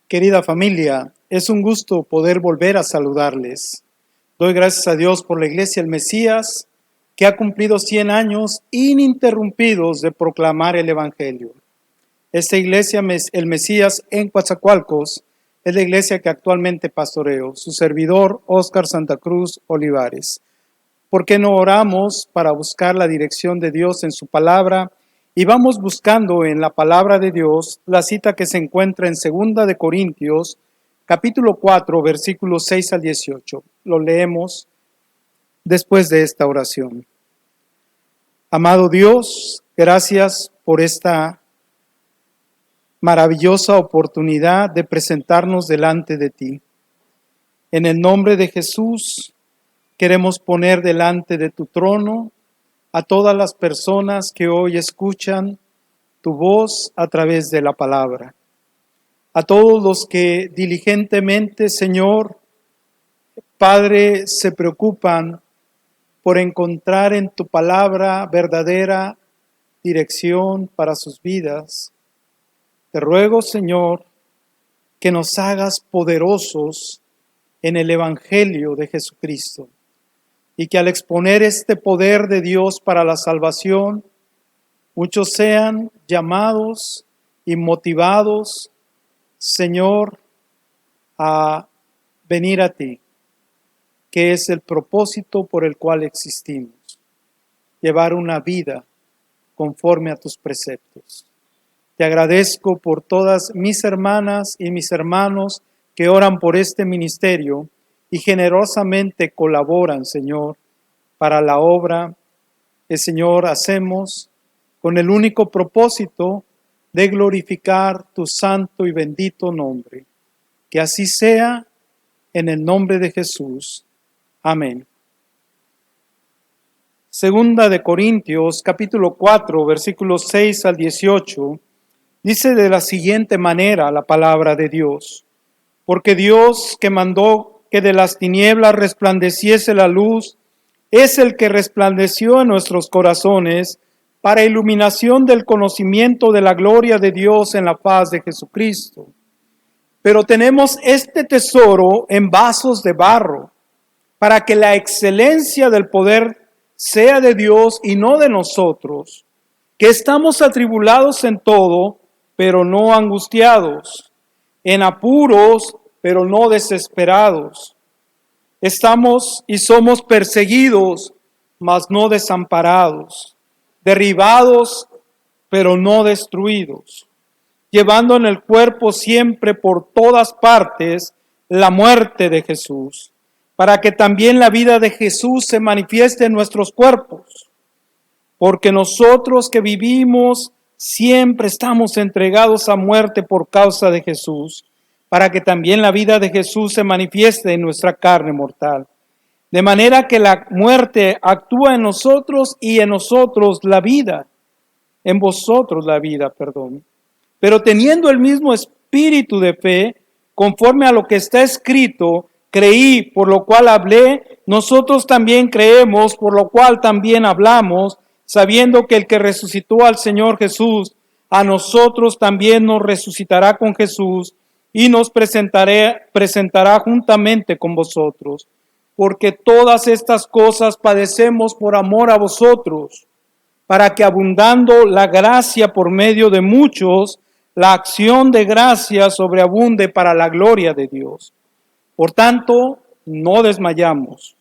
Querida familia, es un gusto poder volver a saludarles. Doy gracias a Dios por la Iglesia El Mesías, que ha cumplido 100 años ininterrumpidos de proclamar el Evangelio. Esta Iglesia El Mesías en Coatzacoalcos es la iglesia que actualmente pastoreo, su servidor Óscar Santa Cruz Olivares. ¿Por qué no oramos para buscar la dirección de Dios en su palabra? Y vamos buscando en la palabra de Dios la cita que se encuentra en 2 de Corintios, capítulo 4, versículos 6 al 18. Lo leemos después de esta oración. Amado Dios, gracias por esta maravillosa oportunidad de presentarnos delante de ti. En el nombre de Jesús, queremos poner delante de tu trono a todas las personas que hoy escuchan tu voz a través de la palabra. A todos los que diligentemente, Señor, Padre, se preocupan por encontrar en tu palabra verdadera dirección para sus vidas. Te ruego, Señor, que nos hagas poderosos en el Evangelio de Jesucristo y que al exponer este poder de Dios para la salvación, muchos sean llamados y motivados, Señor, a venir a ti, que es el propósito por el cual existimos, llevar una vida conforme a tus preceptos. Te agradezco por todas mis hermanas y mis hermanos que oran por este ministerio y generosamente colaboran, Señor, para la obra que, Señor, hacemos con el único propósito de glorificar tu santo y bendito nombre. Que así sea, en el nombre de Jesús. Amén. 2 de Corintios, capítulo 4, versículos 6 al 18, dice de la siguiente manera la palabra de Dios: porque Dios, que mandó que de las tinieblas resplandeciese la luz, es el que resplandeció en nuestros corazones para iluminación del conocimiento de la gloria de Dios en la faz de Jesucristo. Pero tenemos este tesoro en vasos de barro, para que la excelencia del poder sea de Dios y no de nosotros, que estamos atribulados en todo, pero no angustiados, en apuros, pero no desesperados. Estamos y somos perseguidos, mas no desamparados, derribados, pero no destruidos, llevando en el cuerpo siempre por todas partes la muerte de Jesús, para que también la vida de Jesús se manifieste en nuestros cuerpos. Porque nosotros que vivimos siempre estamos entregados a muerte por causa de Jesús, para que también la vida de Jesús se manifieste en nuestra carne mortal. De manera que la muerte actúa en nosotros y en nosotros la vida, en vosotros la vida, perdón. Pero teniendo el mismo espíritu de fe, conforme a lo que está escrito, creí, por lo cual hablé, nosotros también creemos, por lo cual también hablamos, sabiendo que el que resucitó al Señor Jesús, a nosotros también nos resucitará con Jesús y nos presentará juntamente con vosotros. Porque todas estas cosas padecemos por amor a vosotros, para que abundando la gracia por medio de muchos, la acción de gracia sobreabunde para la gloria de Dios. Por tanto, no desmayamos.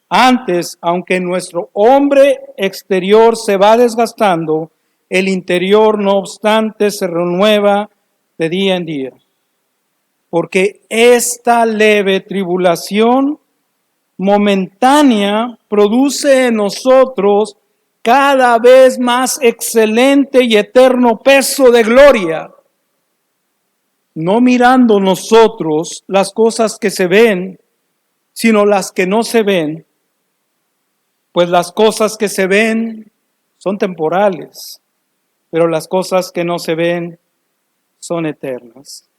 Antes, aunque nuestro hombre exterior se va desgastando, el interior, no obstante, se renueva de día en día. Porque esta leve tribulación momentánea produce en nosotros cada vez más excelente y eterno peso de gloria, no mirando nosotros las cosas que se ven, sino las que no se ven, pues las cosas que se ven son temporales, pero las cosas que no se ven son eternas.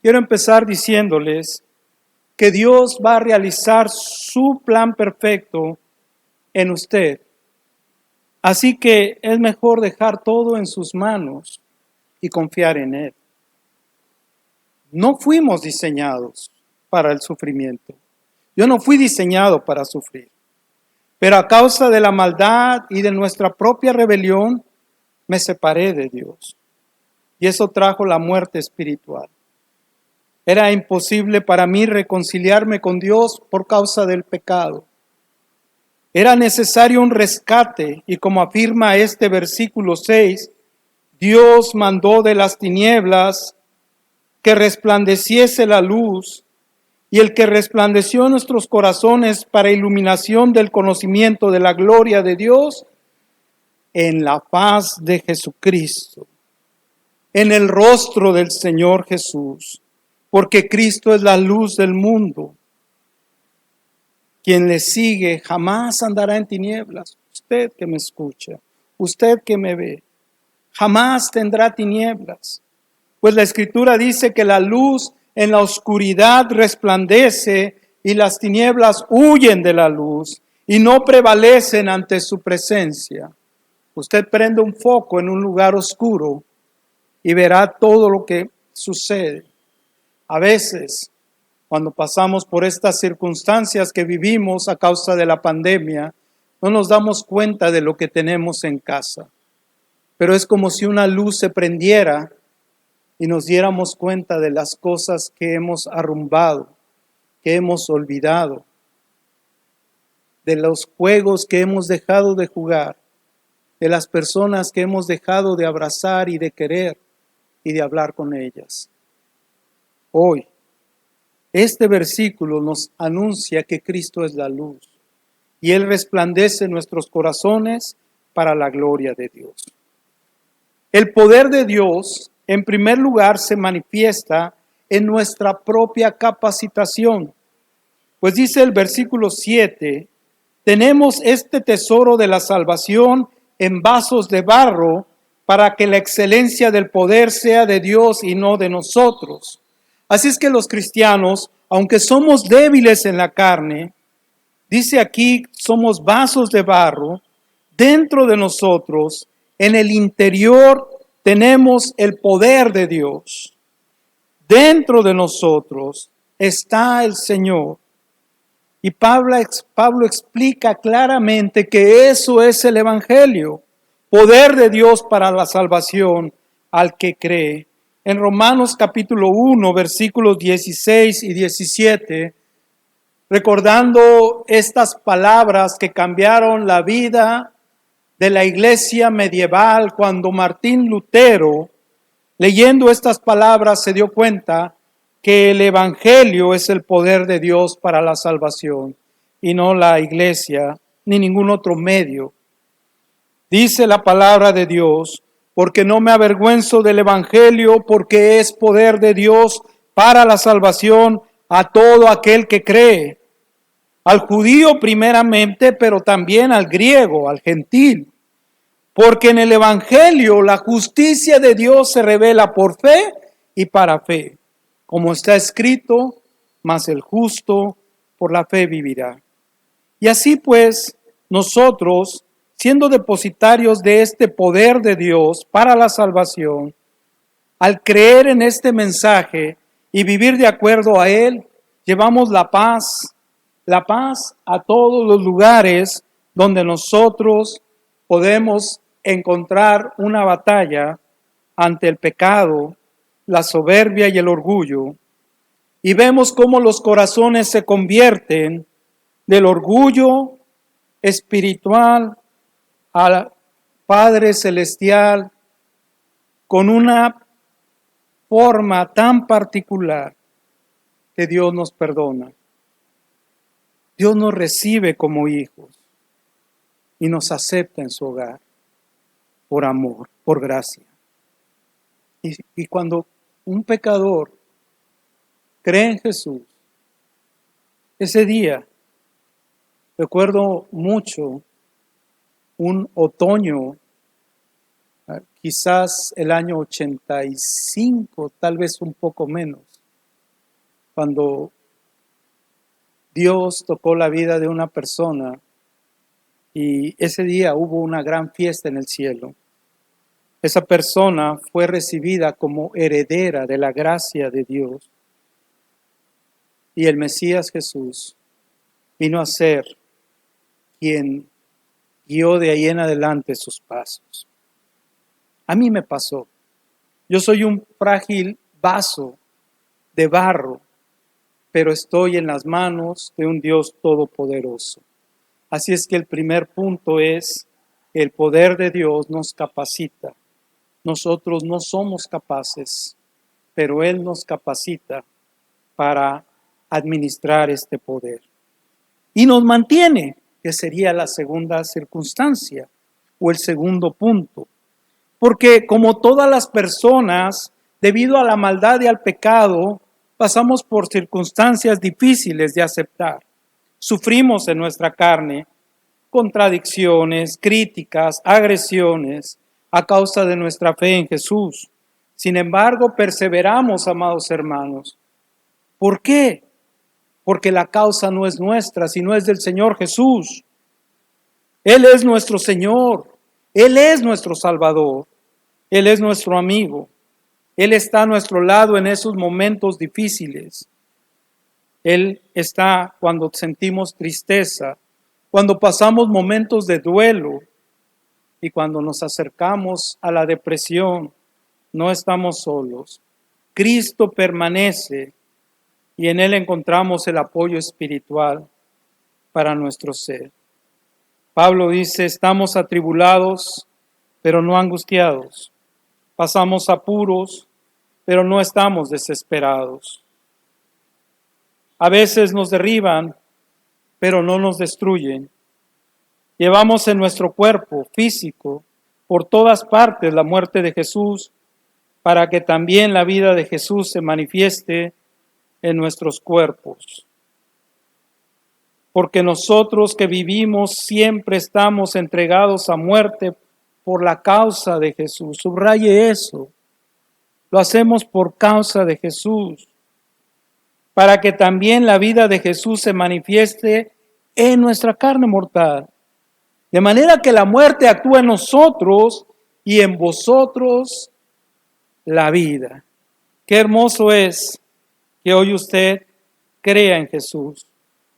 Quiero empezar diciéndoles que Dios va a realizar su plan perfecto en usted. Así que es mejor dejar todo en sus manos y confiar en Él. no fuimos diseñados para el sufrimiento. Yo no fui diseñado para sufrir. Pero a causa de la maldad y de nuestra propia rebelión, me separé de Dios. Y eso trajo la muerte espiritual. Era imposible para mí reconciliarme con Dios por causa del pecado. Era necesario un rescate y como afirma este versículo 6, Dios mandó de las tinieblas que resplandeciese la luz y el que resplandeció en nuestros corazones para iluminación del conocimiento de la gloria de Dios en la faz de Jesucristo, en el rostro del Señor Jesús, porque Cristo es la luz del mundo. Quien le sigue jamás andará en tinieblas. Usted que me escucha, usted que me ve, jamás tendrá tinieblas. Pues la Escritura dice que la luz en la oscuridad resplandece y las tinieblas huyen de la luz y no prevalecen ante su presencia. Usted prende un foco en un lugar oscuro y verá todo lo que sucede. A veces, cuando pasamos por estas circunstancias que vivimos a causa de la pandemia, no nos damos cuenta de lo que tenemos en casa. Pero es como si una luz se prendiera y nos diéramos cuenta de las cosas que hemos arrumbado, que hemos olvidado, de los juegos que hemos dejado de jugar, de las personas que hemos dejado de abrazar y de querer y de hablar con ellas. Hoy, este versículo nos anuncia que Cristo es la luz y Él resplandece en nuestros corazones para la gloria de Dios. El poder de Dios, en primer lugar, se manifiesta en nuestra propia capacitación. Pues dice el versículo 7, tenemos este tesoro de la salvación en vasos de barro para que la excelencia del poder sea de Dios y no de nosotros. Así es que los cristianos, aunque somos débiles en la carne, dice aquí, somos vasos de barro, dentro de nosotros, en el interior, tenemos el poder de Dios. Dentro de nosotros está el Señor. Y Pablo explica claramente que eso es el Evangelio, poder de Dios para la salvación al que cree. En Romanos capítulo 1, versículos 16 y 17, recordando estas palabras que cambiaron la vida de la iglesia medieval, cuando Martín Lutero, leyendo estas palabras, se dio cuenta que el Evangelio es el poder de Dios para la salvación y no la iglesia ni ningún otro medio. Dice la palabra de Dios, porque no me avergüenzo del Evangelio, porque es poder de Dios para la salvación a todo aquel que cree, al judío primeramente, pero también al griego, al gentil. Porque en el Evangelio la justicia de Dios se revela por fe y para fe. Como está escrito, mas el justo por la fe vivirá. Y así pues, nosotros, siendo depositarios de este poder de Dios para la salvación, al creer en este mensaje y vivir de acuerdo a él, llevamos la paz a todos los lugares donde nosotros podemos encontrar una batalla ante el pecado, la soberbia y el orgullo, y vemos cómo los corazones se convierten del orgullo espiritual al Padre Celestial con una forma tan particular que Dios nos perdona. Dios nos recibe como hijos y nos acepta en su hogar por amor, por gracia. Y cuando un pecador cree en Jesús, ese día, recuerdo mucho un otoño, quizás el año 85, tal vez un poco menos, cuando Dios tocó la vida de una persona y ese día hubo una gran fiesta en el cielo. esa persona fue recibida como heredera de la gracia de Dios. Y el Mesías Jesús vino a ser quien guió de ahí en adelante sus pasos. A mí me pasó. Yo soy un frágil vaso de barro, pero estoy en las manos de un Dios todopoderoso. Así es que el primer punto es: el poder de Dios nos capacita. Nosotros no somos capaces, pero Él nos capacita para administrar este poder. Y nos mantiene, que sería la segunda circunstancia o el segundo punto. Porque como todas las personas, debido a la maldad y al pecado, pasamos por circunstancias difíciles de aceptar. Sufrimos en nuestra carne contradicciones, críticas, agresiones a causa de nuestra fe en Jesús. Sin embargo, perseveramos, amados hermanos. ¿Por qué? Porque la causa no es nuestra, sino es del Señor Jesús. Él es nuestro Señor, Él es nuestro Salvador, Él es nuestro amigo, Él está a nuestro lado en esos momentos difíciles. Él está cuando sentimos tristeza, cuando pasamos momentos de duelo y cuando nos acercamos a la depresión. No estamos solos. Cristo permanece y en Él encontramos el apoyo espiritual para nuestro ser. Pablo dice: estamos atribulados, pero no angustiados. Pasamos apuros, pero no estamos desesperados. A veces nos derriban, pero no nos destruyen. Llevamos en nuestro cuerpo físico por todas partes la muerte de Jesús, para que también la vida de Jesús se manifieste en nuestros cuerpos. Porque nosotros que vivimos siempre estamos entregados a muerte por la causa de Jesús. Subraye eso. Lo hacemos por causa de Jesús, para que también la vida de Jesús se manifieste en nuestra carne mortal. De manera que la muerte actúa en nosotros y en vosotros la vida. Qué hermoso es que hoy usted crea en Jesús.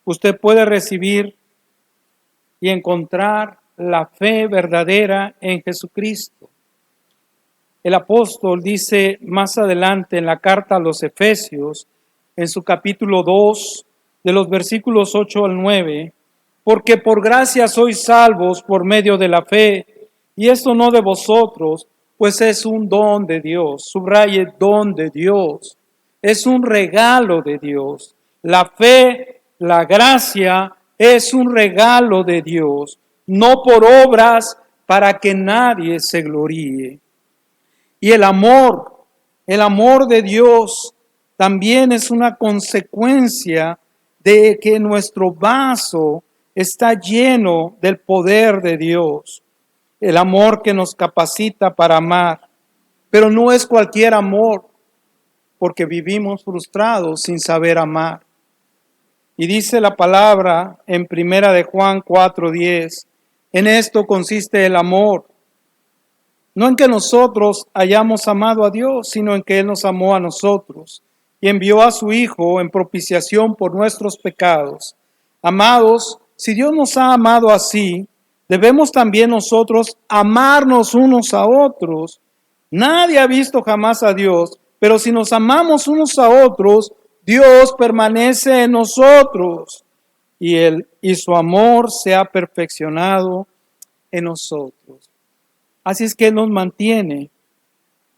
Usted puede recibir y encontrar la fe verdadera en Jesucristo. El apóstol dice más adelante en la carta a los Efesios, en su capítulo 2, de los versículos 8 al 9, porque por gracia sois salvos por medio de la fe, y esto no de vosotros, pues es un don de Dios. Subraye: don de Dios. Es un regalo de Dios. La fe, la gracia, es un regalo de Dios, no por obras para que nadie se gloríe. Y el amor de Dios también es una consecuencia de que nuestro vaso está lleno del poder de Dios. El amor que nos capacita para amar. Pero no es cualquier amor, porque vivimos frustrados sin saber amar. Y dice la palabra en 1 de Juan 4:10, en esto consiste el amor. No en que nosotros hayamos amado a Dios, sino en que Él nos amó a nosotros y envió a su Hijo en propiciación por nuestros pecados. Amados, si Dios nos ha amado así, debemos también nosotros amarnos unos a otros. Nadie ha visto jamás a Dios, pero si nos amamos unos a otros, Dios permanece en nosotros y su amor se ha perfeccionado en nosotros. Así es que Él nos mantiene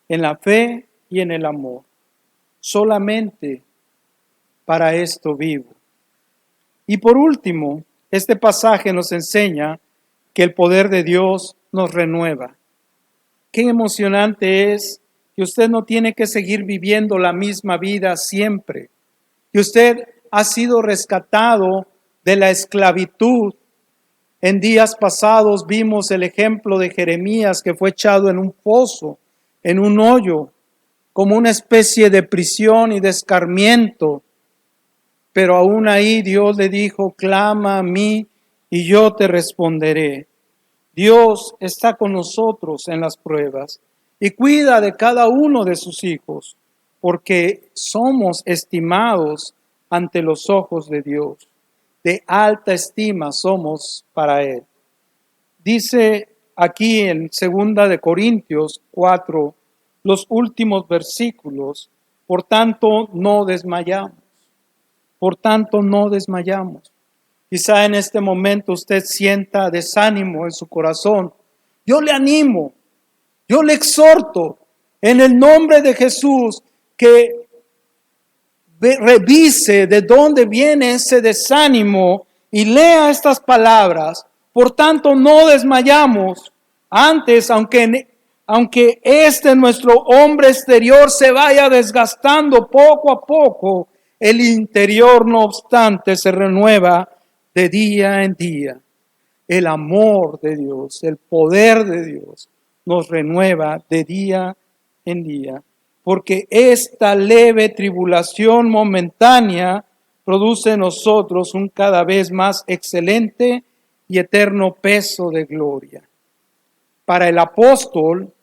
en la fe y en el amor. Solamente para esto vivo. Y por último, este pasaje nos enseña que el poder de Dios nos renueva. Qué emocionante es que usted no tiene que seguir viviendo la misma vida siempre. Que usted ha sido rescatado de la esclavitud. En días pasados vimos el ejemplo de Jeremías, que fue echado en un pozo, en un hoyo, como una especie de prisión y de escarmiento. Pero aún ahí Dios le dijo: clama a mí y yo te responderé. Dios está con nosotros en las pruebas. y cuida de cada uno de sus hijos, porque somos estimados ante los ojos de Dios. De alta estima somos para Él. Dice aquí en 2 Corintios 4, los últimos versículos, por tanto no desmayamos. Por tanto no desmayamos. Quizá en este momento usted sienta desánimo en su corazón. Yo le animo, yo le exhorto en el nombre de Jesús que revise de dónde viene ese desánimo y lea estas palabras. Por tanto, no desmayamos. Antes, aunque nuestro hombre exterior se vaya desgastando poco a poco, el interior, no obstante, se renueva de día en día. El amor de Dios, el poder de Dios, nos renueva de día en día. Porque esta leve tribulación momentánea produce en nosotros un cada vez más excelente y eterno peso de gloria. Para el apóstol,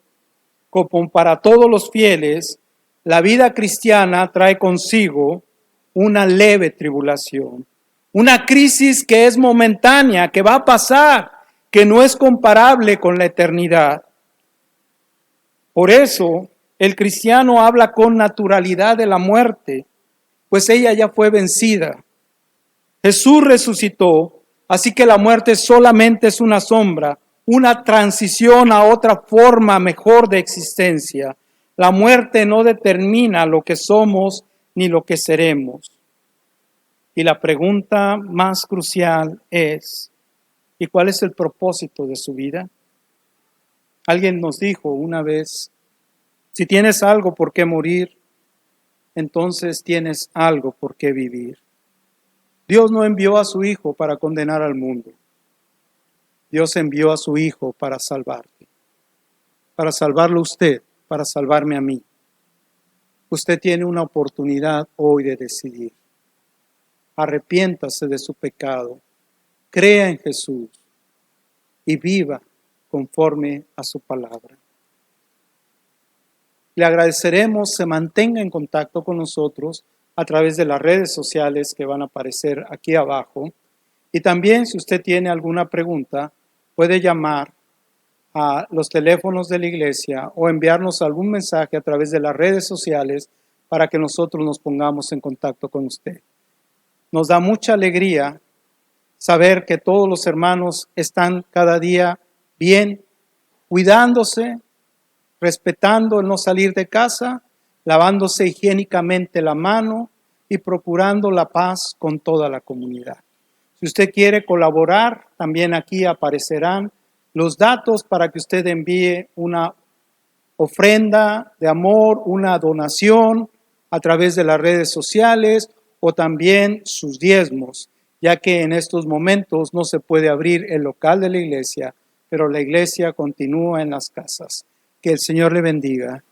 como para todos los fieles, la vida cristiana trae consigo una leve tribulación, una crisis que es momentánea, que va a pasar, que no es comparable con la eternidad. Por eso, el cristiano habla con naturalidad de la muerte, pues ella ya fue vencida. Jesús resucitó, así que la muerte solamente es una sombra, una transición a otra forma mejor de existencia. La muerte no determina lo que somos ni lo que seremos. Y la pregunta más crucial es, ¿y cuál es el propósito de su vida? Alguien nos dijo una vez, si tienes algo por qué morir, entonces tienes algo por qué vivir. Dios no envió a su Hijo para condenar al mundo. Dios envió a su Hijo para salvarte, para salvarlo a usted, para salvarme a mí. Usted tiene una oportunidad hoy de decidir. Arrepiéntase de su pecado, crea en Jesús y viva conforme a su palabra. Le agradeceremos se mantenga en contacto con nosotros a través de las redes sociales que van a aparecer aquí abajo. Y también, si usted tiene alguna pregunta, puede llamar a los teléfonos de la iglesia o enviarnos algún mensaje a través de las redes sociales para que nosotros nos pongamos en contacto con usted. Nos da mucha alegría saber que todos los hermanos están cada día bien, cuidándose, respetando el no salir de casa, lavándose higiénicamente la mano y procurando la paz con toda la comunidad. Si usted quiere colaborar, también aquí aparecerán los datos para que usted envíe una ofrenda de amor, una donación a través de las redes sociales o también sus diezmos, ya que en estos momentos no se puede abrir el local de la iglesia, pero la iglesia continúa en las casas. Que el Señor le bendiga.